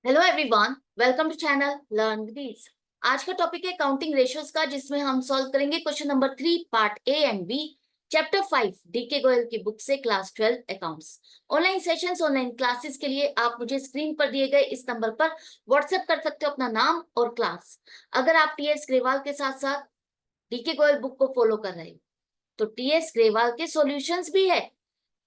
Hello everyone, welcome to channel learn with ease. आज का topic है काउंटिंग रेशियोज का, जिसमें हम सॉल्व करेंगे question number 3 part A and B, chapter 5 DK Goyal की बुक से, class 12 accounts. Online sessions, online classes के लिए आप मुझे स्क्रीन पर दिए गए इस नंबर पर व्हाट्सएप कर सकते हो अपना नाम और क्लास। अगर आप टीएस ग्रेवाल के साथ साथ डीके गोयल बुक को फॉलो कर रहे हो तो टीएस ग्रेवाल के सॉल्यूशंस भी है।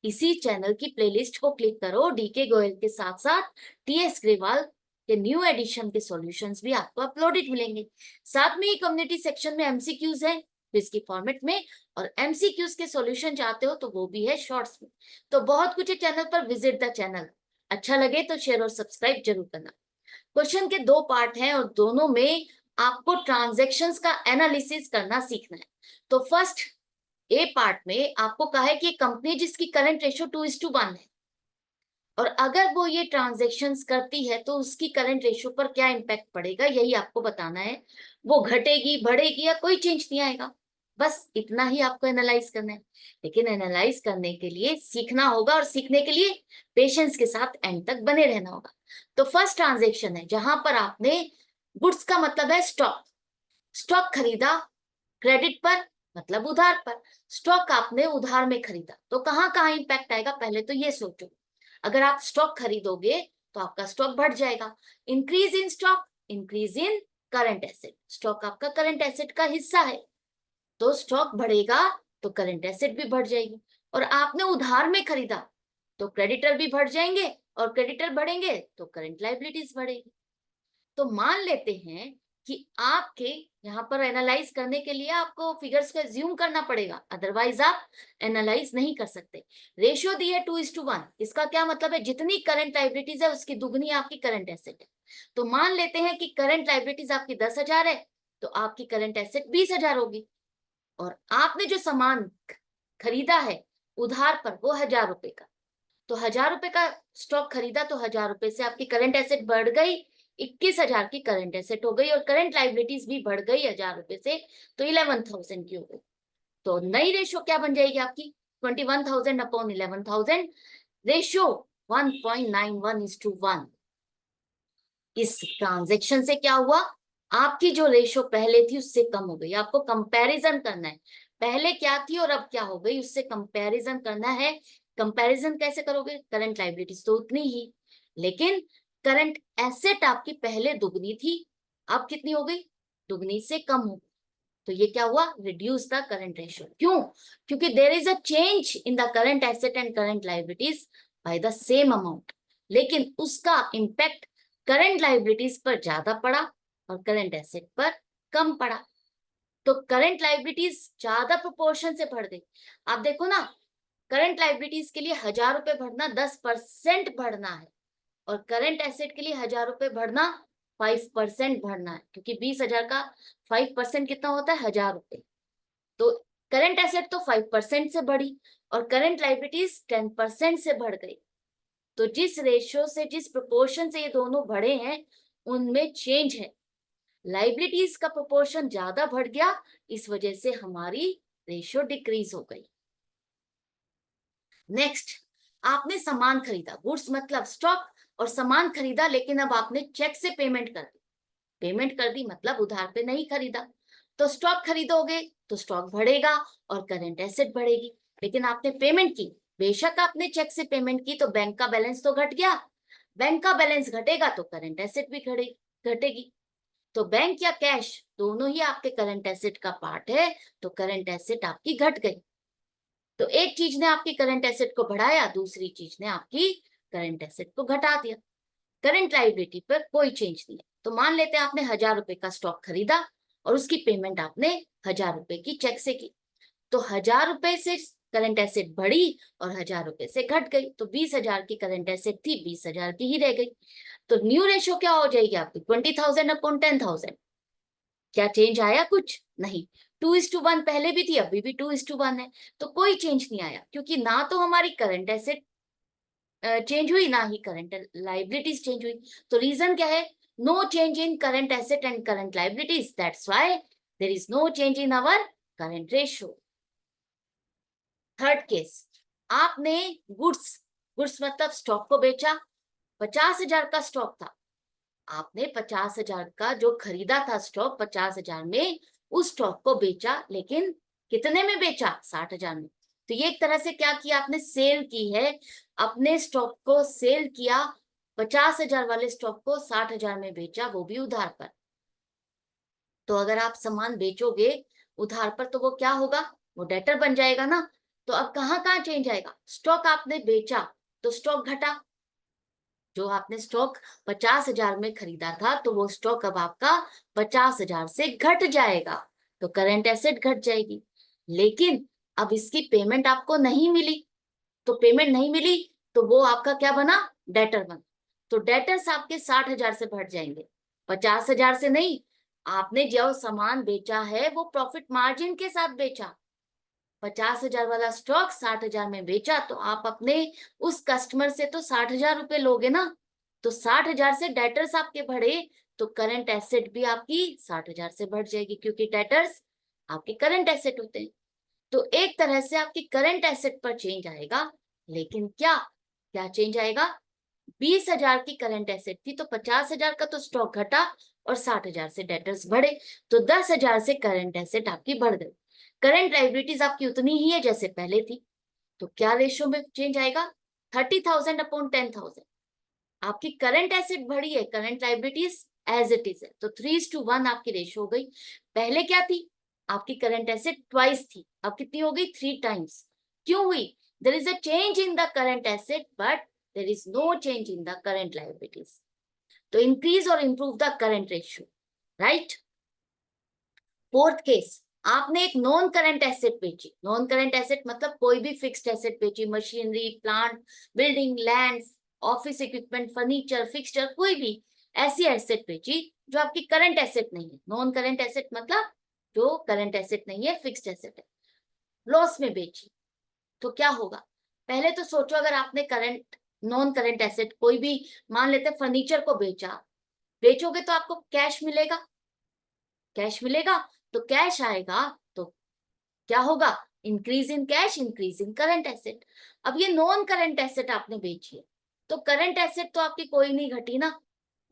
इसी चैनल की प्लेलिस्ट को क्लिक करो, डीके गोयल के साथ साथ टीएस ग्रेवाल के न्यू एडिशन के सॉल्यूशंस भी आपको अपलोडेड मिलेंगे। साथ में ही कम्युनिटी सेक्शन में एमसीक्यूज है क्विज की फॉर्मेट में, और एमसीक्यूज के सॉल्यूशन चाहते हो तो वो भी है शॉर्ट्स में। तो बहुत कुछ है चैनल पर, विजिट द चैनल। अच्छा लगे तो शेयर और सब्सक्राइब जरूर करना। क्वेश्चन के दो पार्ट हैं और दोनों में आपको ट्रांजेक्शन्स का एनालिसिस करना सीखना है। तो फर्स्ट ए पार्ट में आपको कहा है कि कंपनी जिसकी करंट रेशियो 2:1 है, और अगर वो ये ट्रांजेक्शन्स करती है तो उसकी करंट रेशियो पर क्या इम्पैक्ट पड़ेगा, यही आपको बताना है। वो घटेगी, बढ़ेगी या कोई चेंज नहीं आएगा, बस इतना ही आपको एनालाइज करना है। लेकिन एनालाइज करने के लिए सीखना होगा, और सीखने के लिए पेशेंस के साथ एंड तक बने रहना होगा। तो फर्स्ट ट्रांजेक्शन है जहां पर आपने, गुड्स का मतलब है स्टॉक, स्टॉक खरीदा क्रेडिट पर, मतलब उधार पर। स्टॉक आपने उधार में खरीदा तो कहां कहां इंपैक्ट आएगा, पहले तो ये सोचो। अगर आप स्टॉक खरीदोगे तो आपका स्टॉक बढ़ जाएगा। Increase in stock, increase in current asset. Stock आपका करंट एसेट का हिस्सा है, तो स्टॉक बढ़ेगा तो करंट एसेट भी बढ़ जाएगी। और आपने उधार में खरीदा तो क्रेडिटर भी बढ़ जाएंगे, और क्रेडिटर बढ़ेंगे तो करंट लाइबिलिटीज बढ़ेगी। तो मान लेते हैं कि आपके यहाँ पर एनालाइज करने के लिए आपको फिगर्स को ज्यूम करना पड़ेगा, अदरवाइज आप एनालाइज नहीं कर सकते। रेशियो दी है 2:1। इसका क्या मतलब है, जितनी करंट लाइबिलिटीज है उसकी दुगनी आपकी करंट एसेट है। तो मान लेते हैं कि करंट लाइबिलिटीज आपकी 10,000 है, तो आपकी करंट एसेट 20,000 होगी। और आपने जो सामान खरीदा है उधार पर वो 1,000 रुपए का, तो 1,000 रुपए का स्टॉक खरीदा तो 1,000 रुपए से आपकी करंट एसेट बढ़ गई, 21,000 की करंट एसेट हो गई, और करंट लाइबिलिटीज भी बढ़ गई 1,000 रुपए से, तो 11,000 की हो गई। तो नई रेशो क्या बन जाएगी आपकी, 21,000 अपॉन 11,000, रेशो 1.91:1। इस ट्रांजेक्शन से क्या हुआ, आपकी जो रेशो पहले थी उससे कम हो गई। आपको कंपैरिजन करना है, पहले क्या थी और अब क्या हो गई, उससे कंपैरिजन करना है। कंपैरिजन कैसे करोगे, करंट लाइबिलिटीज तो उतनी ही, लेकिन करंट एसेट आपकी पहले दुगनी थी, अब कितनी हो गई, दुगनी से कम हो गई। तो ये क्या हुआ, रिड्यूस द करंट रेशियो। क्यों, क्योंकि देर is a change in the current asset and current liabilities by the same amount, लेकिन उसका इम्पैक्ट करंट लाइबिलिटीज पर ज्यादा पड़ा और करंट एसेट पर कम पड़ा। तो करंट लाइबिलिटीज ज्यादा प्रोपोर्शन से बढ़ गई। आप देखो ना, करंट लाइबिलिटीज के लिए 1,000 रुपए बढ़ना 10% बढ़ना है, और करंट एसेट के लिए 1,000 रुपए बढ़ना 5% बढ़ना है, क्योंकि 20,000 का 5% कितना होता है, 1,000 रुपए। तो करंट एसेट तो 5% से बढ़ी, और करंट लाइबिलिटीज 10% से बढ़ गई। तो जिस रेशियो से, जिस प्रोपोर्शन से ये दोनों बढ़े हैं, उनमें चेंज है। लाइबिलिटीज का प्रोपोर्शन ज्यादा बढ़ गया, इस वजह से हमारी रेशियो डिक्रीज हो गई। नेक्स्ट, आपने सामान खरीदा, गुड्स मतलब स्टॉक, और सामान खरीदा, लेकिन अब आपने चेक से पेमेंट कर दी। पेमेंट कर दी मतलब उधार पे नहीं खरीदा। तो स्टॉक खरीदोगे तो स्टॉक बढ़ेगा और करंट एसेट बढ़ेगी। लेकिन आपने पेमेंट की, बेशक आपने चेक से पेमेंट की, तो बैंक का बैलेंस तो घट गया। बैंक का बैलेंस घटेगा तो करंट एसेट भी घटेगी। तो बैंक या कैश दोनों ही आपके करंट एसेट का पार्ट है, तो करंट एसेट आपकी घट गई। तो एक चीज ने आपकी करंट एसेट को बढ़ाया, दूसरी चीज ने आपकी करंट एसेट को घटा दिया। करंट लाइबिलिटी पर कोई चेंज नहीं है। तो मान लेते हैं आपने 1,000 रुपए का स्टॉक खरीदा और उसकी पेमेंट आपने 1,000 रुपए की चेक से की, तो 1,000 रुपए से करंट एसेट बढ़ी और 1,000 रुपए से घट गई, तो 20,000 की करंट एसेट थी, 20,000 की ही रह गई। तो न्यू रेशो क्या हो जाएगी आपकी, 20,000 अपॉन 10,000। क्या चेंज आया, कुछ नहीं। 2:1 पहले भी थी, अभी भी 2:1 है, तो कोई चेंज नहीं आया, क्योंकि ना तो हमारी करंट एसेट चेंज हुई, ना ही करंट लाइबिलिटीज चेंज हुई। तो रीजन क्या है, no change in current asset and current liabilities, that's why there is no change in our current ratio. Third case, आपने गुड्स, गुड्स मतलब स्टॉक को बेचा, 50,000 का स्टॉक था, आपने 50,000 का जो खरीदा था स्टॉक 50,000 में, उस स्टॉक को बेचा, लेकिन कितने में बेचा? 60,000 में। तो ये एक तरह से क्या किया आपने? सेल की है, अपने स्टॉक को सेल किया, 50,000 वाले स्टॉक को 60,000 में बेचा, वो भी उधार पर। तो अगर आप सामान बेचोगे उधार पर तो वो क्या होगा? वो डेटर बन जाएगा ना। तो अब कहाँ कहाँ चेंज आएगा? स्टॉक आपने बेचा तो स्टॉक घटा, जो आपने स्टॉक 50,000 में खरीदा था तो वो स्टॉक अब आपका 50,000 से घट जाएगा, तो करंट एसेट घट जाएगी। लेकिन अब इसकी पेमेंट आपको नहीं मिली, तो पेमेंट नहीं मिली तो वो आपका क्या बना? डेटर बना। तो डेटर्स आपके 60,000 से बढ़ जाएंगे, 50,000 से नहीं। आपने जो सामान बेचा है वो प्रॉफिट मार्जिन के साथ बेचा, 50,000 वाला स्टॉक 60,000 में बेचा, तो आप अपने उस कस्टमर से तो 60,000 रुपए लोगे ना। तो 60,000 से डेटर्स आपके बढ़े तो करंट एसेट भी आपकी 60,000 से बढ़ जाएगी, क्योंकि डेटर्स आपके करंट एसेट होते हैं। तो एक तरह से आपकी करंट एसेट पर चेंज आएगा। लेकिन क्या क्या चेंज आएगा? 20,000 की करंट एसेट थी तो 50,000 का तो स्टॉक घटा और 60,000 से डेटर्स बढ़े, तो 10,000 से करंट एसेट आपकी बढ़ गई। करंट लाइबिलिटीज आपकी उतनी ही है जैसे पहले थी। तो क्या रेशियो में चेंज आएगा? 30,000 अपॉन 10,000। आपकी करंट एसेट बढ़ी है, current liabilities as it is है, तो 3:1 आपकी रेशियो हो गई। पहले क्या थी? आपकी करंट एसेट ट्वाइस थी, अब कितनी हो गई? 3 टाइम्स। क्यों हुई? There is a change in the current asset but there is no change in the current liabilities. तो इंक्रीज और improve the current ratio, right. Fourth case, आपने एक नॉन करंट एसेट बेची। नॉन करंट एसेट मतलब कोई भी fixed asset बेची, machinery, plant, building, land, office equipment, furniture, fixture, कोई भी ऐसी एसेट बेची जो आपकी करंट एसेट नहीं है। नॉन करंट एसेट मतलब जो करंट एसेट नहीं है, फिक्स्ड एसेट है, लॉस में बेची। तो क्या होगा? पहले तो सोचो, अगर आपने करंट नॉन करंट एसेट कोई भी, मान लेते फर्नीचर को बेचा, बेचोगे तो आपको कैश मिलेगा, कैश मिलेगा, तो कैश आएगा तो क्या होगा? Increase in cash, increase in current asset. अब ये नॉन करंट एसेट आपने बेची है, तो करंट एसेट तो आपकी कोई नहीं घटी ना,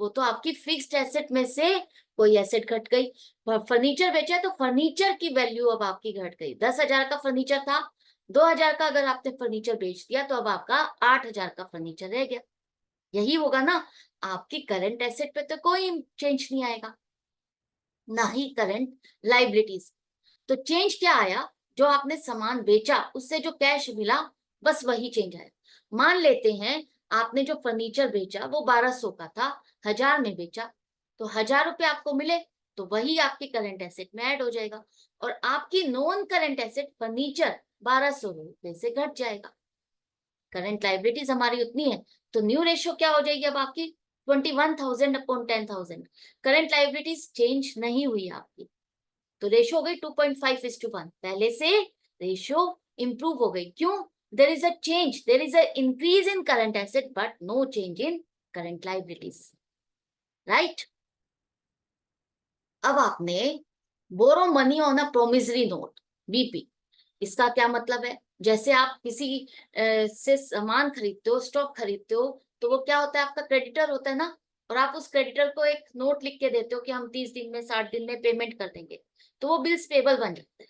वो तो आपकी फिक्स्ड एसेट में से कोई एसेट घट गई। फर्नीचर बेचा है तो फर्नीचर की वैल्यू अब आपकी घट गई। 10,000 का फर्नीचर था, 2,000 का अगर आपने फर्नीचर बेच दिया तो अब आपका 8,000 का फर्नीचर रह गया। यही होगा ना। आपकी करंट एसेट पे तो कोई चेंज नहीं आएगा, ना ही करंट लाइबिलिटीज। तो चेंज क्या आया? जो आपने सामान बेचा उससे जो कैश मिला, बस वही चेंज आया। मान लेते हैं आपने जो फर्नीचर बेचा वो 1,200 का था, 1,000 में बेचा, तो 1,000 रुपए आपको मिले, तो वही आपकी करंट एसेट में ऐड हो जाएगा। और आपकी नॉन करंट एसेट फर्नीचर 1,200 रुपए से घट जाएगा। करंट लाइबिलिटीज हमारी उतनी है, तो न्यू रेशियो क्या हो जाएगी अब आपकी? 21,000 अपॉन 10,000। करंट लाइबिलिटीज चेंज नहीं हुई आपकी, तो रेशियो हो गई 2.5:1। पहले से रेशियो इंप्रूव हो गई। क्यों? There is a change, there is a increase in current asset but no change in current liabilities, right. अब आपने borrow money on a promissory note, BP. इसका क्या मतलब है? जैसे आप किसी से सामान खरीदते हो, स्टॉक खरीदते हो, तो वो क्या होता है? आपका क्रेडिटर होता है ना, और आप उस क्रेडिटर को एक नोट लिख के देते हो कि हम 30 दिन में, 60 दिन में पेमेंट कर देंगे, तो वो बिल्स पेबल बन जाता है।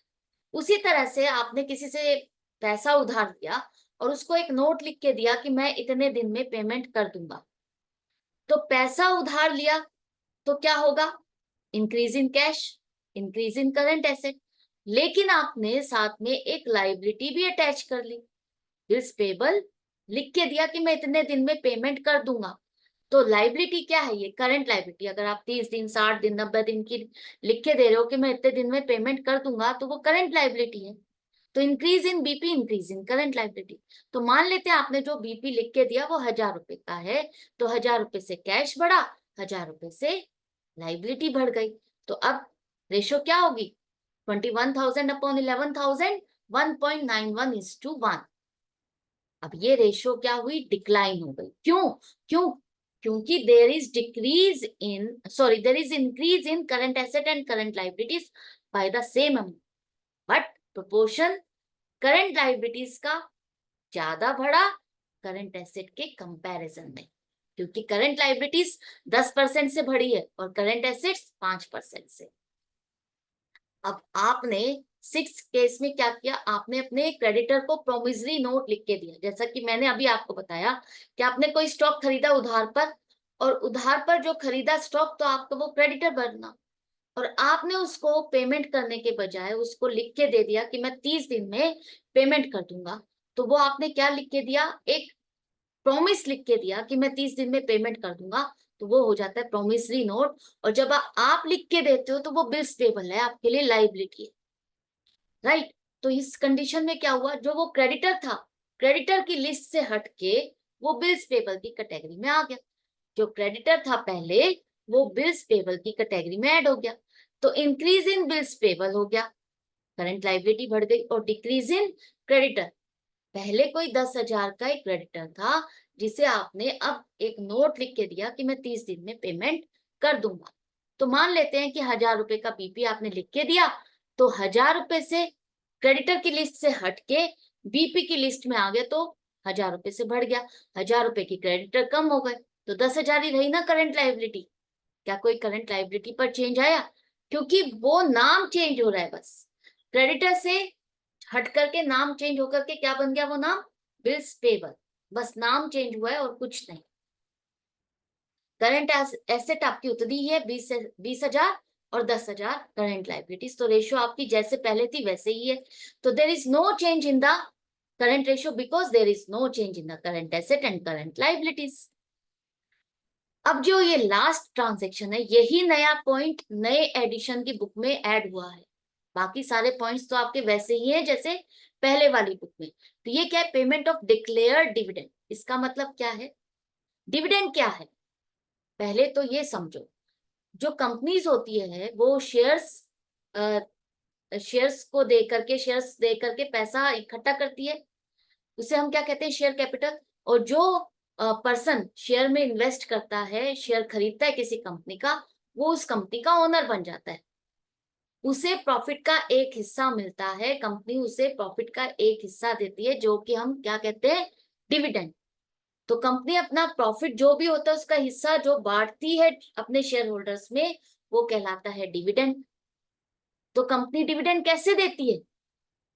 उसी तरह से आपने किसी से पैसा उधार लिया और उसको एक नोट लिख के दिया कि मैं इतने दिन में पेमेंट कर दूंगा, तो पैसा उधार लिया तो क्या होगा? Increase in cash, increase in current asset. लेकिन आपने साथ में एक लाइबिलिटी भी अटैच कर ली, बिल्स पेबल लिख के दिया कि मैं इतने दिन में पेमेंट कर दूंगा। तो लाइबिलिटी क्या है? ये करंट लाइबिलिटी। अगर आप 30 दिन, 60 दिन, 90 दिन की लिख के दे रहे हो कि मैं इतने दिन में पेमेंट कर दूंगा, तो वो करंट लाइबिलिटी है। तो increase in BP, increase in current liability. तो मान लेते हैं आपने जो बीपी लिख के दिया वो 1,000 रुपए का है, तो 1,000 रुपए से कैश बढ़ा, 1,000 रुपए से लाइबिलिटी बढ़ गई। तो अब रेशो क्या होगी? 21,000 अपॉन 11,000, 1.91:1। अब ये रेशो क्या हुई? डिक्लाइन हो गई। क्यों? क्यों? क्योंकि there is increase in current asset and current liabilities by the same amount, but proportion current liabilities का ज्यादा बढ़ा करंट एसेट के कंपैरिजन में। क्योंकि करंट लायबिलिटीज 10% से बढ़ी है और करंट एसेट्स 5% से। अब आपने 6 केस में क्या किया, आपने अपने क्रेडिटर को प्रोमिसरी नोट लिख के दिया। जैसा कि मैंने अभी आपको बताया कि आपने कोई स्टॉक खरीदा उधार पर, और उधार पर जो खरीदा स्टॉक तो आपको वो क्रेडिटर बनना, और आपने उसको पेमेंट करने के बजाय उसको लिख के दे दिया कि मैं 30 दिन में पेमेंट कर दूंगा। तो वो आपने क्या लिख के दिया, एक प्रॉमिस लिख के दिया कि मैं 30 दिन में पेमेंट कर दूंगा, तो वो हो जाता है प्रोमिसरी नोट। और जब आप लिख के देते हो तो वो बिल्स पेबल है, आपके लिए लाइबिलिटी है, राइट। तो इस कंडीशन में क्या हुआ, जो वो क्रेडिटर था, क्रेडिटर की लिस्ट से हटके वो बिल्स पेबल की कैटेगरी में आ गया। जो क्रेडिटर था पहले, वो बिल्स पेबल की कैटेगरी में ऐड हो गया। तो इंक्रीज इन बिल्स पेबल हो गया, करंट लाइबिलिटी बढ़ गई, और डिक्रीज इन क्रेडिटर, पहले कोई 10,000 का एक क्रेडिटर था जिसे आपने अब एक नोट लिख के दिया कि मैं 30 दिन में पेमेंट कर दूंगा। तो मान लेते हैं कि 1,000 रुपए का बीपी आपने लिख के दिया, तो 1,000 रुपए से क्रेडिटर की लिस्ट से हटके बीपी की लिस्ट में आ गया, तो 1,000 रुपए से बढ़ गया। 1,000 रुपए की क्रेडिटर कम हो गए, तो 10,000 ही रही ना करंट लाइबिलिटी। क्या कोई करंट लाइबिलिटी पर चेंज आया? क्योंकि वो नाम चेंज हो रहा है बस, क्रेडिटर से हट करके नाम चेंज होकर के क्या बन गया, वो नाम बिल्स पेबल, बस नाम चेंज हुआ है और कुछ नहीं। करंट एसेट आपकी उतनी ही है, 20,000 और 10,000 करंट लाइबिलिटीज। तो रेशियो आपकी जैसे पहले थी वैसे ही है। तो there is no change in the current ratio because there is no change in the current asset and current liabilities. अब जो ये लास्ट ट्रांजेक्शन है, यही नया पॉइंट नए एडिशन की बुक में ऐड हुआ है। बाकी सारे पॉइंट्स तो आपके वैसे ही हैं जैसे पहले वाली बुक में। तो ये क्या है, पेमेंट ऑफ डिक्लेयर्ड डिविडेंड। इसका मतलब क्या है, डिविडेंड क्या है, पहले तो ये समझो। जो कंपनीज होती है वो शेयर्स को दे करके, शेयर्स दे करके पैसा इकट्ठा करती है, उसे हम क्या कहते हैं, शेयर कैपिटल। और जो पर्सन शेयर में इन्वेस्ट करता है, शेयर खरीदता है किसी कंपनी का, वो उस कंपनी का ओनर बन जाता है, उसे प्रॉफिट का एक हिस्सा मिलता है, कंपनी उसे प्रॉफिट का एक हिस्सा देती है, जो कि हम क्या कहते हैं, डिविडेंड। तो कंपनी अपना प्रॉफिट जो भी होता है उसका हिस्सा जो बांटती है अपने शेयर होल्डर्स में, वो कहलाता है डिविडेंड। तो कंपनी डिविडेंड कैसे देती है,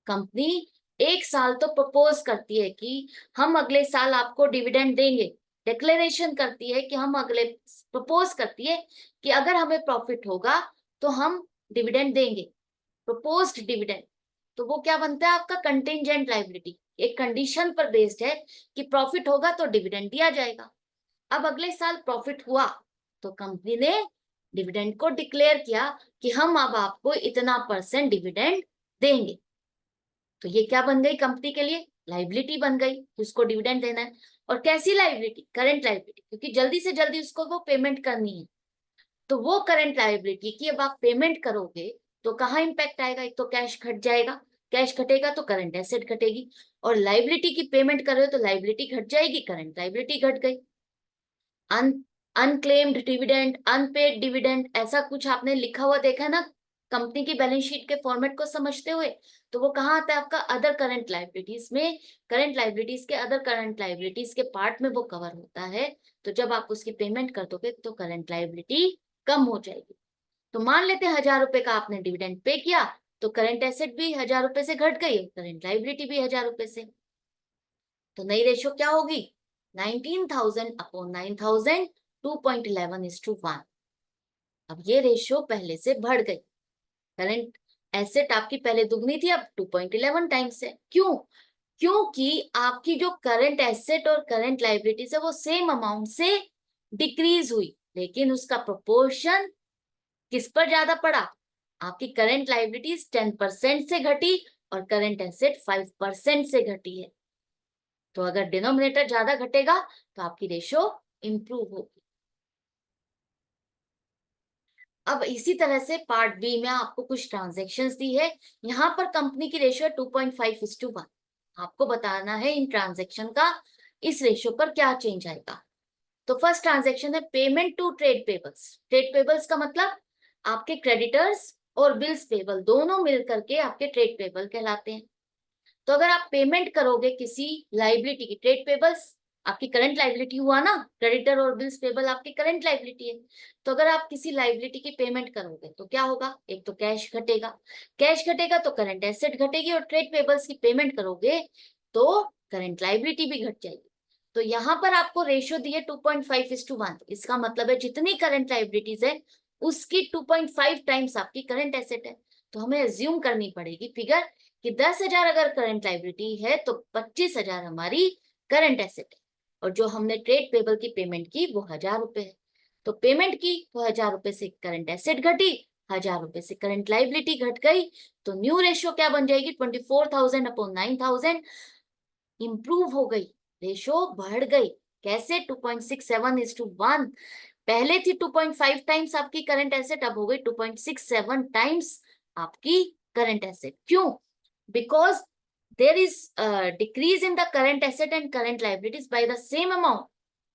कंपनी एक साल तो प्रपोज करती है कि हम अगले साल आपको डिविडेंड देंगे, डिक्लेरेशन करती है कि हम अगले, प्रपोज करती है कि अगर हमें प्रॉफिट होगा तो हम डिविडेंड देंगे, प्रपोज्ड डिविडेंड। तो वो क्या बनता है आपका, कंटिंजेंट लायबिलिटी, एक कंडीशन पर बेस्ड है कि प्रॉफिट होगा तो डिविडेंड दिया जाएगा। अब अगले साल प्रॉफिट हुआ तो कंपनी ने डिविडेंड को डिक्लेयर किया कि हम अब आपको इतना % डिविडेंड देंगे। तो ये क्या बन गई, कंपनी के लिए लाइबिलिटी बन गई, उसको डिविडेंड देना है। और कैसी लाइबिलिटी, करंट लाइबिलिटी, क्योंकि जल्दी से जल्दी उसको वो पेमेंट करनी है। तो वो करंट लाइबिलिटी की अब आप पेमेंट करोगे तो कहाँ इंपैक्ट आएगा, एक तो कैश घट जाएगा, कैश घटेगा तो करंट एसेट घटेगी, और लाइबिलिटी की पेमेंट कर रहे हो तो लाइबिलिटी घट जाएगी, करंट लाइबिलिटी घट गई। अनक्लेम्ड डिविडेंड, अनपेड डिविडेंड, ऐसा कुछ आपने लिखा हुआ देखा है ना कंपनी की बैलेंस शीट के फॉर्मेट को समझते हुए, तो वो कहाँ आता है आपका, अदर करंट लाइबिलिटीज में, करंट लाइबिलिटीज के अदर करंट लाइबिलिटीज के पार्ट में वो कवर होता है। तो जब आप उसकी पेमेंट कर दोगे तो करंट लाइबिलिटी कम हो जाएगी। तो मान लेते हैं 1,000 रुपए का आपने डिविडेंड पे किया, तो करंट एसेट भी 1,000 रुपए से घट गई, करंट लाइबिलिटी भी 1,000 रुपए से। तो नई रेशियो क्या होगी, 19,000 अपॉन 9,000, 2.11:1। अब ये रेशियो पहले से बढ़ गई, करंट एसेट आपकी पहले दुगनी थी, अब 2.11 टाइम्स है। क्यों? क्योंकि आपकी जो करंट एसेट और करंट लाइबिलिटीज है वो सेम अमाउंट से डिक्रीज हुई, लेकिन उसका प्रोपोर्शन किस पर ज्यादा पड़ा, आपकी करंट लाइबिलिटीज 10% से घटी और करंट एसेट 5% से घटी है। तो अगर डिनोमिनेटर ज्यादा घटेगा तो आपकी रेशियो इंप्रूव होगी। अब इसी तरह से पार्ट बी में आपको कुछ ट्रांजेक्शन्स दी है। यहाँ पर कंपनी की रेशियो 2.5:1। आपको बताना है इन ट्रांजेक्शन का इस रेशियो पर क्या चेंज आएगा। तो फर्स्ट ट्रांजेक्शन है payment to trade payables. Trade payables का मतलब आपके क्रेडिटर्स और बिल्स पेबल दोनों मिलकर के आपके ट्रेड पेबल कहलाते हैं। तो अगर आप पेमेंट करोगे किसी लाइबिलिटी की, ट्रेड पेबल्स आपकी करंट लाइबिलिटी हुआ ना, क्रेडिटर और बिल्स पेबल आपकी करंट लाइबिलिटी है। तो अगर आप किसी लाइबिलिटी की पेमेंट करोगे तो क्या होगा, एक तो कैश घटेगा, कैश घटेगा तो करंट एसेट घटेगी, और ट्रेड पेबल्स की पेमेंट करोगे तो करंट लाइबिलिटी भी घट जाएगी। तो यहाँ पर आपको रेशियो दिए 2.5:1। इसका मतलब है जितनी करंट लाइबिलिटीज है उसकी 2.5 टाइम्स आपकी करंट एसेट है। तो हमें एज्यूम करनी पड़ेगी फिगर कि 10,000 अगर करंट लाइबिलिटी है तो 25,000 हमारी करंट एसेट है, और जो हमने ट्रेड पेबल की पेमेंट की वो 1,000 रुपए है। तो पेमेंट की तो 1,000 रुपए से करंट एसेट घटी, 1,000 रुपए से करंट लाइबिलिटी घट गई। तो न्यू रेशियो क्या बन जाएगी, 24,000 अपॉन 9,000 इंप्रूव हो गई, रेशियो बढ़ गई। कैसे, 2.67:1। पहले थी 2.5 टाइम्स आपकी करंट एसेट, अब हो गई 2.67 टाइम्स आपकी करंट एसेट। क्यों, because there is a decrease in the current asset and current liabilities by the same amount,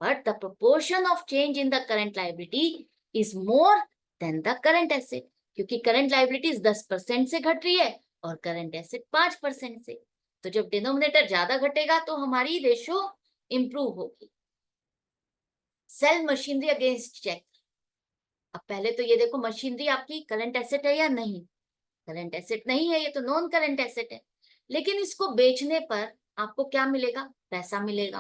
but the proportion of change in the current liability is more than the current asset, क्योंकि current liabilities 10% से घट रही है और current asset 5% से। तो जब denominator ज्यादा घटेगा तो हमारी रेशियो इंप्रूव होगी। Sale machinery against cheque. अब पहले तो ये देखो, मशीनरी आपकी करंट एसेट है या नहीं, करंट एसेट नहीं है, ये तो नॉन करंट एसेट है। लेकिन इसको बेचने पर आपको क्या मिलेगा, पैसा मिलेगा।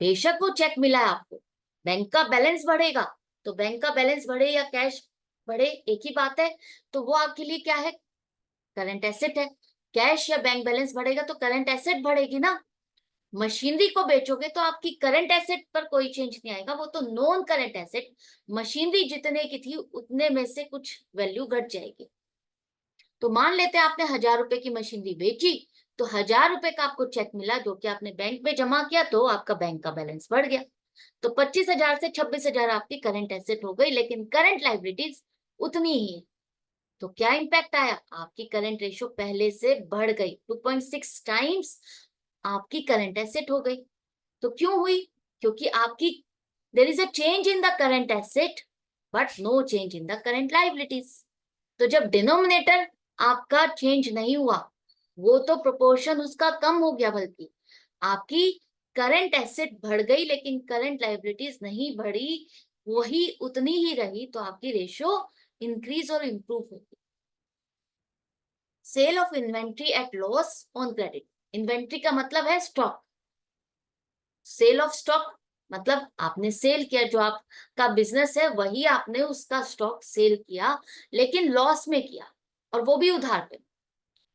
बेशक वो चेक मिला है आपको, बैंक का बैलेंस बढ़ेगा, तो बैंक का बैलेंस बढ़े या कैश बढ़े एक ही बात है, तो वो आपके लिए क्या है, करंट एसेट है। कैश या बैंक बैलेंस बढ़ेगा तो करंट एसेट बढ़ेगी ना। मशीनरी को बेचोगे तो आपकी करंट एसेट पर कोई चेंज नहीं आएगा, वो तो नॉन करंट एसेट, मशीनरी जितने की थी उतने में से कुछ वैल्यू घट जाएगी। तो मान लेते हैं आपने 1,000 रुपए की मशीनरी बेची, तो 1,000 रुपए का आपको चेक मिला जो कि आपने बैंक में जमा किया, तो आपका बैंक का बैलेंस बढ़ गया। तो 25,000 से 26,000 आपकी करंट एसेट हो गई, लेकिन करंट लाइबिलिटीज उतनी ही है। तो क्या इंपैक्ट आया, आपकी करंट रेशियो पहले से बढ़ गई, 2.6 टाइम्स आपकी करंट एसेट हो गई। तो क्यों हुई, क्योंकि आपकी there is a change in the current asset but no change in the current liabilities. तो जब डिनोमिनेटर आपका चेंज नहीं हुआ, वो तो प्रोपोर्शन उसका कम हो गया, बल्कि आपकी करंट एसेट बढ़ गई लेकिन करंट लाइबिलिटीज नहीं बढ़ी, वही उतनी ही रही, तो आपकी रेशियो इंक्रीज और इंप्रूव होगी। Sale of inventory at loss on credit. Inventory का मतलब है स्टॉक, सेल ऑफ स्टॉक मतलब आपने सेल किया, जो आपका बिजनेस है वही आपने उसका स्टॉक सेल किया, लेकिन लॉस में किया, और वो भी उधार पे।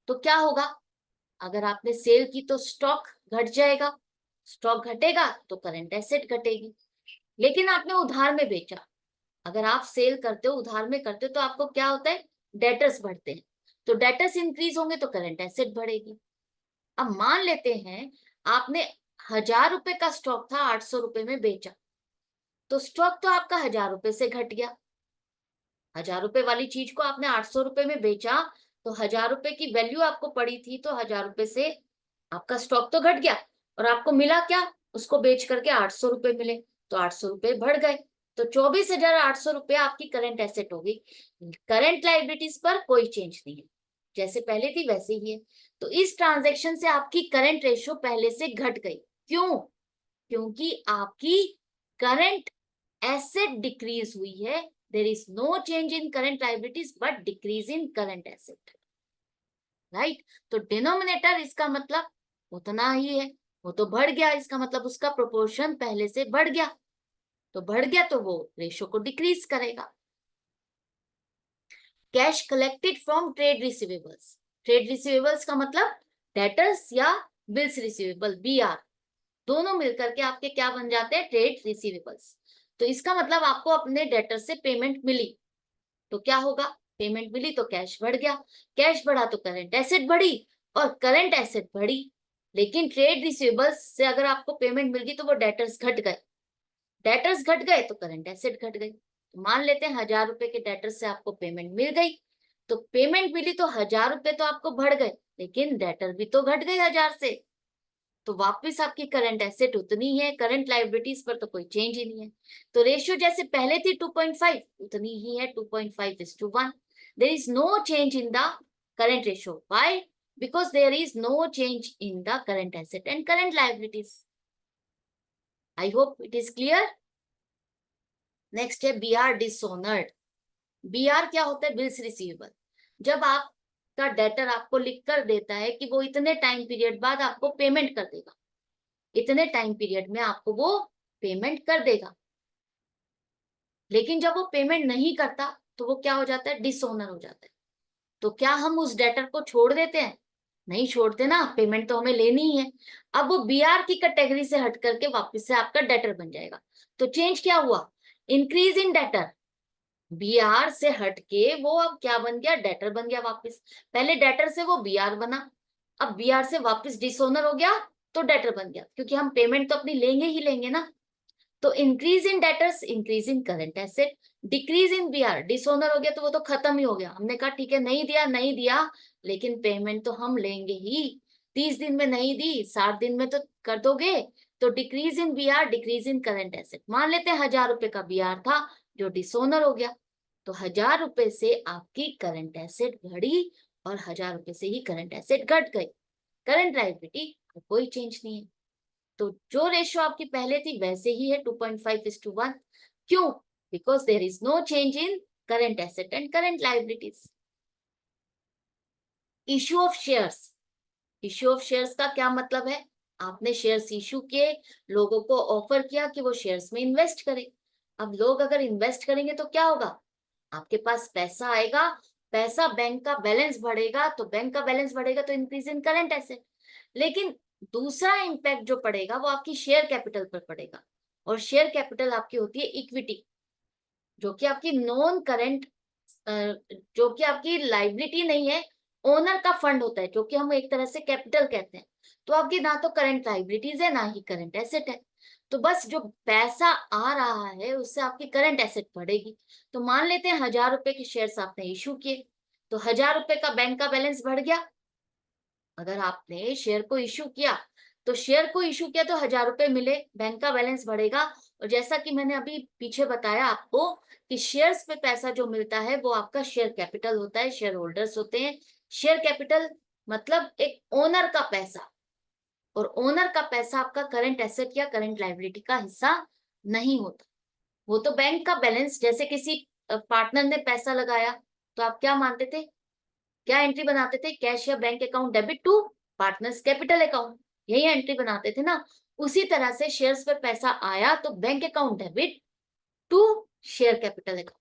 तो क्या होगा, अगर आपने सेल की तो स्टॉक घट जाएगा, स्टॉक घटेगा तो करंट एसेट घटेगी। लेकिन आपने उधार में बेचा, अगर आप सेल करते हो उधार में करते हो तो आपको क्या होता है, डेटर्स बढ़ते हैं, तो डेटर्स इंक्रीज होंगे तो करंट एसेट बढ़ेगी। अब मान लेते हैं आपने 1,000 रुपए का स्टॉक था, 800 रुपए में बेचा, तो स्टॉक तो आपका 1,000 रुपए से घट गया। 1,000 रुपए वाली चीज को आपने 800 रुपए में बेचा, तो 1,000 रुपए की वैल्यू आपको पड़ी थी, तो 1,000 रुपए से आपका स्टॉक तो घट गया, और आपको मिला क्या, उसको बेच करके 800 रुपए मिले, तो 800 रुपए बढ़ गए, तो 24,800 रुपए आपकी करंट एसेट होगी। करंट लाइबिलिटीज पर कोई चेंज नहीं है, जैसे पहले थी वैसे ही है। तो इस ट्रांजेक्शन से आपकी करंट रेशियो पहले से घट गई। क्यों, क्योंकि आपकी करंट एसेट डिक्रीज हुई है, there is no change in current liabilities but decrease in current asset, right. तो डिनोमिनेटर इसका मतलब उतना ही है, वो तो बढ़ गया, इसका मतलब उसका प्रोपोर्शन पहले से बढ़ गया, तो बढ़ गया तो वो रेशियो को डिक्रीज करेगा। Cash collected from trade receivables. Trade receivables का मतलब डेटर्स या बिल्स रिसीवेबल, BR, दोनों मिलकर के आपके क्या बन जाते हैं, ट्रेड रिसीवेबल्स। तो इसका मतलब आपको अपने डेटर से पेमेंट मिली, तो क्या होगा, पेमेंट मिली तो कैश बढ़ गया, कैश बढ़ा तो करंट एसेट बढ़ी, और करंट एसेट बढ़ी। लेकिन ट्रेड रिसीवेबल्स से अगर आपको पेमेंट मिल गई तो वो डेटर्स घट गए, डेटर्स घट गए तो करंट एसेट घट गई। तो मान लेते हैं 1,000 रुपए के डेटर्स से आपको पेमेंट मिल गई, तो पेमेंट मिली तो 1,000 रुपए तो आपको बढ़ गए, लेकिन डेटर भी तो घट गए 1,000 से, तो वापस आपकी करंट एसेट उतनी है, करंट लाइबिलिटीज पर तो कोई चेंज ही नहीं है। तो रेशियो जैसे पहले थी 2.5 उतनी ही है, 2.5:1। There is no change in the current ratio, why, because there is no change in the current asset and current liabilities. I hope it is clear. Next है B R dishonoured. B R क्या होता है? Bills receivable. जब आपका debtor आपको लिख कर देता है कि वो इतने टाइम पीरियड बाद आपको पेमेंट कर देगा, इतने टाइम पीरियड में आपको वो पेमेंट कर देगा, लेकिन जब वो पेमेंट नहीं करता तो वो क्या हो जाता है? डिसऑनर हो जाता है। तो क्या हम उस डेटर को छोड़ देते हैं? नहीं छोड़ते ना, पेमेंट तो हमें लेनी ही है। अब वो बीआर की कैटेगरी से हट करके वापस से आपका डेटर बन जाएगा। तो चेंज क्या हुआ? Increase in debtor. बीआर से हट के वो अब क्या बन गया? डेटर बन गया वापस। पहले डेटर से वो बीआर बना, अब बीआर से वापस डिसओनर हो गया तो डेटर बन गया, क्योंकि हम पेमेंट तो अपनी लेंगे ही लेंगे ना। तो increase in debtors, increase in current asset. Decrease in BR, dishonour हो गया तो वो तो खत्म ही हो गया। हमने कहा ठीक है नहीं दिया नहीं दिया, लेकिन पेमेंट तो हम लेंगे ही। 30 दिन में नहीं दी, 60 दिन में तो कर दोगे। तो decrease in BR, decrease in current asset. मान लेते हैं 1000 रुपए का बीआर था जो डिसओनर हो गया, तो 1000 रुपए से आपकी करंट एसेट बढ़ी और 1000 रुपए से ही करंट एसेट घट गई। करंट लायबिलिटी कोई चेंज नहीं है। तो जो रेशियो आपकी पहले थी वैसे ही है, 2.5:1। क्यों? Because there is no change in current asset and current liabilities. Issue of shares. Issue of shares का क्या मतलब है? आपने शेयर्स इश्यू किए, लोगों को ऑफर किया कि वो शेयर्स में इन्वेस्ट करें। अब लोग अगर इन्वेस्ट करेंगे तो क्या होगा? आपके पास पैसा आएगा, पैसा बैंक का बैलेंस बढ़ेगा, तो बैंक का बैलेंस बढ़ेगा तो इंक्रीज इन करंट एसेट। लेकिन दूसरा इम्पैक्ट जो पड़ेगा वो आपकी शेयर कैपिटल पर पड़ेगा, और शेयर कैपिटल आपकी होती है इक्विटी, जो कि आपकी नॉन करंट, जो कि आपकी लाइबिलिटी नहीं है, ओनर का फंड होता है, जो कि हम एक तरह से कैपिटल कहते हैं। तो आपकी ना तो करंट लाइबिलिटीज है ना ही करंट एसेट है। तो बस जो पैसा आ रहा है उससे आपकी करंट एसेट बढ़ेगी। तो मान लेते हैं 1000 रुपए के शेयर्स आपने इशू किए, तो 1000 रुपए का बैंक का बैलेंस बढ़ गया। अगर आपने शेयर को इशू किया तो शेयर को इशू किया तो 1000 रुपए मिले, बैंक का बैलेंस बढ़ेगा। और जैसा कि मैंने अभी पीछे बताया आपको कि शेयर्स पे पैसा जो मिलता है वो आपका शेयर कैपिटल होता है, शेयर होल्डर्स होते हैं। शेयर कैपिटल मतलब एक ओनर का पैसा, और ओनर का पैसा आपका करंट एसेट या करंट लायबिलिटी का हिस्सा नहीं होता। वो तो बैंक का बैलेंस, जैसे किसी पार्टनर ने पैसा लगाया तो आप क्या मानते थे? क्या एंट्री बनाते थे? कैश या bank account debit to partners capital account, यही एंट्री बनाते थे ना। उसी तरह से शेयर्स पे पैसा आया तो bank account debit to share capital account.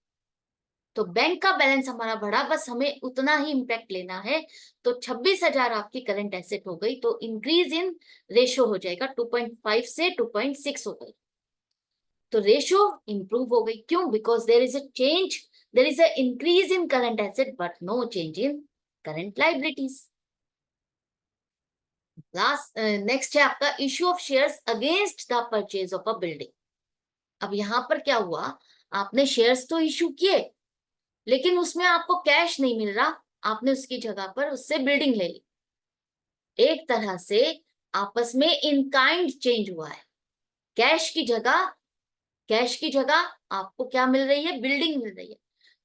तो बैंक का बैलेंस हमारा बढ़ा, बस हमें उतना ही इंपैक्ट लेना है। तो 26,000 आपकी करंट एसेट हो गई, तो इंक्रीज इन रेशियो हो जाएगा, 2.5 से 2.6 हो गई। तो रेशियो इंप्रूव हो गई। क्यों? Because there is a change, there is a increase in current asset but no change in current liabilities. Last next है आपका issue of shares against the purchase of a building. अब यहां पर क्या हुआ? आपने शेयर्स तो इश्यू किए, लेकिन उसमें आपको कैश नहीं मिल रहा, आपने उसकी जगह पर उससे बिल्डिंग ले ली। एक तरह से आपस में इन काइंड चेंज हुआ है। कैश की जगह, कैश की जगह आपको क्या मिल रही है? बिल्डिंग मिल रही है।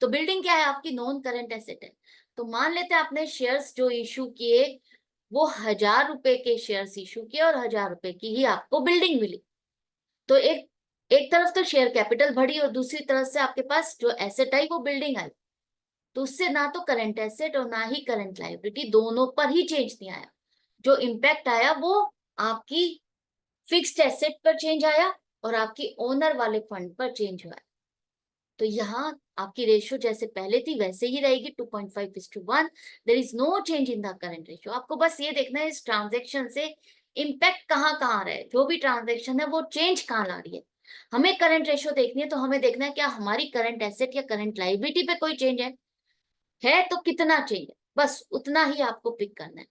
तो बिल्डिंग क्या है? आपकी नॉन करंट एसेट है। तो मान लेते हैं आपने शेयर्स जो इशू किए वो 1000 रुपए के शेयर्स इशू किए और 1000 रुपए की ही आपको बिल्डिंग मिली। तो एक एक तरफ तो शेयर कैपिटल बढ़ी और दूसरी तरफ से आपके पास जो एसेट आई वो बिल्डिंग आई। तो उससे ना तो करंट एसेट और ना ही करंट लायबिलिटी, दोनों पर ही चेंज नहीं आया। जो इम्पैक्ट आया वो आपकी फिक्स्ड एसेट पर चेंज आया और आपकी ओनर वाले फंड पर चेंज हुआ। तो यहाँ आपकी रेशियो जैसे पहले थी वैसे ही रहेगी, 2.5:1। There is no change in the current ratio. आपको बस ये देखना है इस ट्रांजेक्शन से इम्पैक्ट कहाँ कहाँ आ रहा है, जो भी ट्रांजेक्शन है वो चेंज कहाँ ला रही है। हमें करंट रेशियो देखनी है तो हमें देखना है क्या हमारी करंट एसेट या करंट लायबिलिटी पे कोई चेंज है तो कितना चेंज है, बस उतना ही आपको पिक करना है।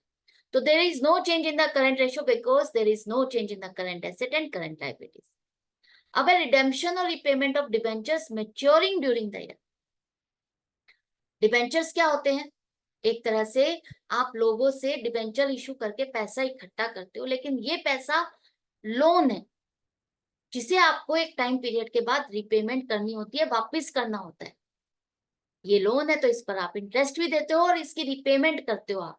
तो there is no change in the current ratio because there is no change in the current asset and current liabilities. अब रिडेम्पशन और repayment of debentures maturing during the year. Debentures क्या होते हैं? एक तरह से आप लोगों से डिबेंचर इशू करके पैसा इकट्ठा करते हो, लेकिन ये पैसा लोन है जिसे आपको एक टाइम पीरियड के बाद रिपेमेंट करनी होती है, वापस करना होता है। ये लोन है तो इस पर आप इंटरेस्ट भी देते हो और इसकी रिपेमेंट करते हो आप।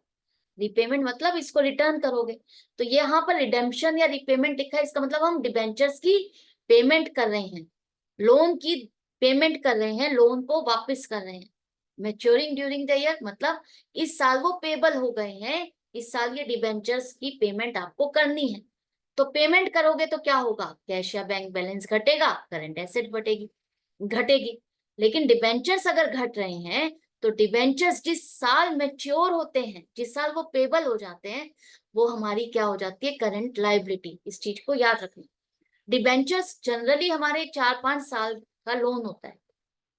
रिपेमेंट मतलब इसको रिटर्न करोगे। तो ये यहाँ पर रिडेम्पशन या रिपेमेंट लिखा है, इसका मतलब हम डिबेंचर्स की पेमेंट कर रहे हैं, लोन की पेमेंट कर रहे हैं, लोन को वापस कर रहे हैं। मैच्योरिंग ड्यूरिंग द ईयर मतलब इस साल वो पेबल हो गए हैं, इस साल ये डिबेंचर्स की पेमेंट आपको करनी है। तो पेमेंट करोगे तो क्या होगा, कैश या बैंक बैलेंस घटेगा, करंट एसेट घटेगी। लेकिन डिबेंचर्स अगर घट रहे हैं तो डिबेंचर्स जिस साल मैच्योर होते हैं, जिस साल वो पेबल हो जाते हैं, वो हमारी क्या हो जाती है, करंट लायबिलिटी। इस चीज को याद रखना। डिबेंचर्स जनरली हमारे 4-5 साल का लोन होता है,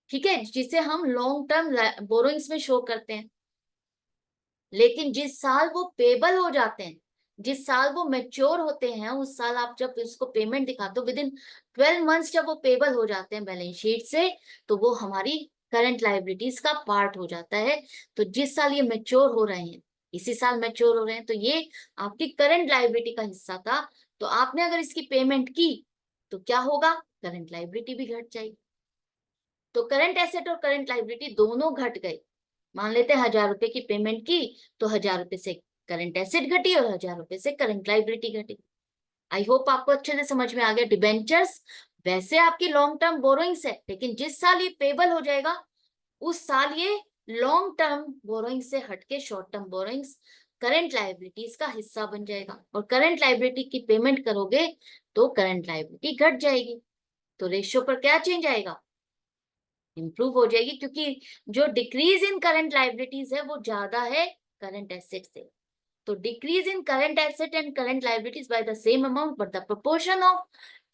ठीक है, जिसे हम लॉन्ग टर्म बोरोइंग्स में शो करते हैं। लेकिन जिस साल वो पेबल हो जाते हैं, जिस साल वो मैच्योर होते हैं, उस साल आप जब इसको पेमेंट दिखाते हो, विद इन 12 मंथ्स जब वो पेबल हो जाते हैं बैलेंस शीट से, तो वो हमारी करंट लायबिलिटीज का पार्ट हो जाता है। तो जिस साल ये मैच्योर हो रहे हैं, इसी साल मैच्योर हो रहे हैं, तो ये आपकी करंट लायबिलिटी का हिस्सा था। तो आपने अगर इसकी पेमेंट की तो क्या होगा, करंट लायबिलिटी भी घट जाएगी। तो करंट एसेट और करंट लायबिलिटी दोनों घट गए। मान लेते हैं 1000 रुपए की पेमेंट की, तो 1000 रुपए से करंट एसेट घटी और 1000 रुपए से करंट लायबिलिटी घटी। आई होप आपको अच्छे से समझ में आ गया। डिबेंचर्स वैसे आपकी लॉन्ग टर्म बोरोइंग्स है, लेकिन जिस साल ये पेबल हो जाएगा, उस साल ये लॉन्ग टर्म बोरोइंग से हटके short term borrowings current liabilities का हिस्सा बन जाएगा। और करंट लायबिलिटी की पेमेंट करोगे तो करंट लायबिलिटी घट जाएगी। तो रेशियो पर क्या चेंज आएगा, इंप्रूव हो जाएगी, क्योंकि जो डिक्रीज इन करंट लायबिलिटीज है वो ज्यादा है करंट एसेट से। तो decrease in current asset and current liabilities by the same amount, but the proportion of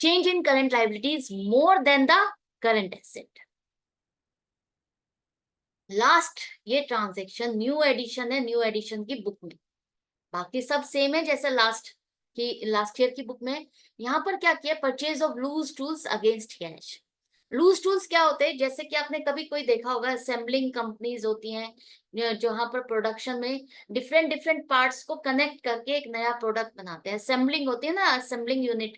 change in current liabilities more than the current asset. Last ये transaction new addition है, new addition की book में। बाकी सब same है जैसे last year की book में। यहाँ पर क्या किया, purchase of loose tools against cash. Loose tools क्या होते हैं, जैसे कि आपने कभी कोई देखा होगा, असेंबलिंग कंपनीज होती हैं जहां पर प्रोडक्शन में डिफरेंट डिफरेंट पार्ट्स को कनेक्ट करके एक नया प्रोडक्ट बनाते हैं। असेंबलिंग होती है ना, असेंबलिंग यूनिट।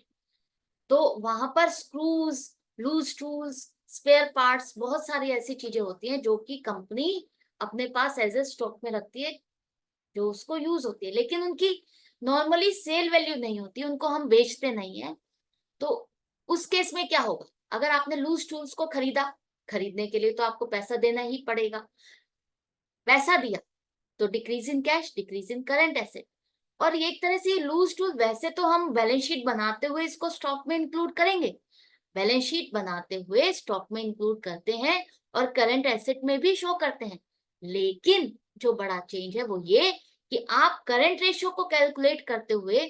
तो वहां पर screws, loose tools, spare parts, बहुत सारी ऐसी चीजें होती हैं जो कि कंपनी अपने पास एज ए स्टॉक में रखती है, जो उसको यूज होती है, लेकिन उनकी नॉर्मली सेल वैल्यू नहीं होती, उनको हम बेचते नहीं है। तो उस केस में क्या होगा, अगर आपने लूज टूल्स को खरीदा, खरीदने के लिए तो आपको पैसा देना ही पड़ेगा, पैसा दिया तो decrease in cash, decrease in current asset. और ये एक तरह से लूज टूल, वैसे तो हम बैलेंस शीट बनाते हुए इसको स्टॉक में इंक्लूड करेंगे, बैलेंस शीट बनाते हुए स्टॉक में इंक्लूड करते हैं और करंट एसेट में भी शो करते हैं। लेकिन जो बड़ा चेंज है वो ये कि आप करंट रेशियो को कैलकुलेट करते हुए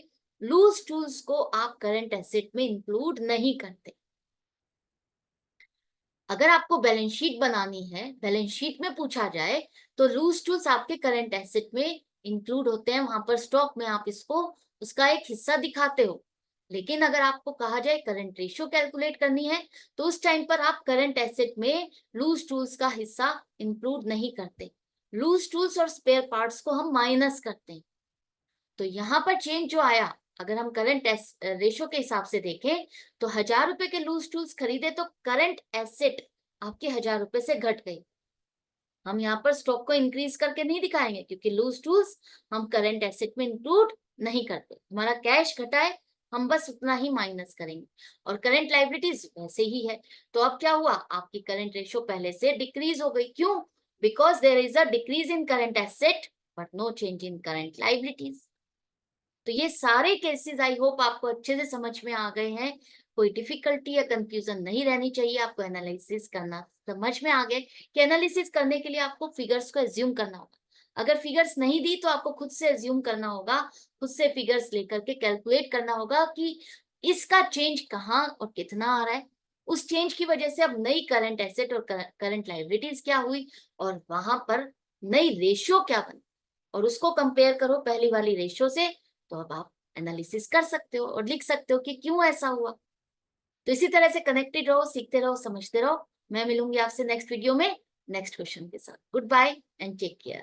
लूज टूल्स को आप करंट एसेट में इंक्लूड नहीं करते। अगर आपको बैलेंस शीट बनानी है, बैलेंस शीट में पूछा जाए, तो लूज टूल्स आपके करंट एसेट में इंक्लूड होते हैं, वहां पर स्टॉक में आप इसको उसका एक हिस्सा दिखाते हो। लेकिन अगर आपको कहा जाए करंट रेशियो कैलकुलेट करनी है, तो उस टाइम पर आप करंट एसेट में लूज टूल्स का हिस्सा इंक्लूड नहीं करते, लूज टूल्स और स्पेयर पार्ट्स को हम माइनस करते हैं। तो यहाँ पर चेंज जो आया, अगर हम करंट रेशो के हिसाब से देखें, तो 1000 रुपए के लूज टूल्स खरीदे तो करंट एसेट आपके 1000 रुपए से घट गई। हम यहाँ पर स्टॉक को इंक्रीज करके नहीं दिखाएंगे, क्योंकि लूज टूल्स हम करंट एसेट में इंक्लूड नहीं करते। हमारा कैश घटा है, हम बस उतना ही माइनस करेंगे, और करंट लायबिलिटीज वैसे ही है। तो अब क्या हुआ, आपकी करंट रेशो पहले से डिक्रीज हो गई। क्यों, because there is a decrease in current asset but no change in current liabilities. तो ये सारे केसेस आई होप आपको अच्छे से समझ में आ गए हैं। कोई डिफिकल्टी या कंफ्यूजन नहीं रहनी चाहिए। आपको एनालिसिस करना समझ में आ गया कि एनालिसिस करने के लिए आपको फिगर्स को एज्यूम करना होगा। अगर फिगर्स नहीं दी तो आपको खुद से एज्यूम करना होगा, खुद से फिगर्स लेकर के कैलकुलेट करना होगा कि इसका चेंज कहाँ और कितना आ रहा है। उस चेंज की वजह से अब नई करंट एसेट और करंट लायबिलिटीज क्या हुई, और वहां पर नई रेशियो क्या बनी, और उसको कंपेयर करो पहली वाली रेशियो से। तो अब आप एनालिसिस कर सकते हो और लिख सकते हो कि क्यों ऐसा हुआ। तो इसी तरह से कनेक्टेड रहो, सीखते रहो, समझते रहो। मैं मिलूंगी आपसे नेक्स्ट वीडियो में नेक्स्ट क्वेश्चन के साथ। Good bye and take care.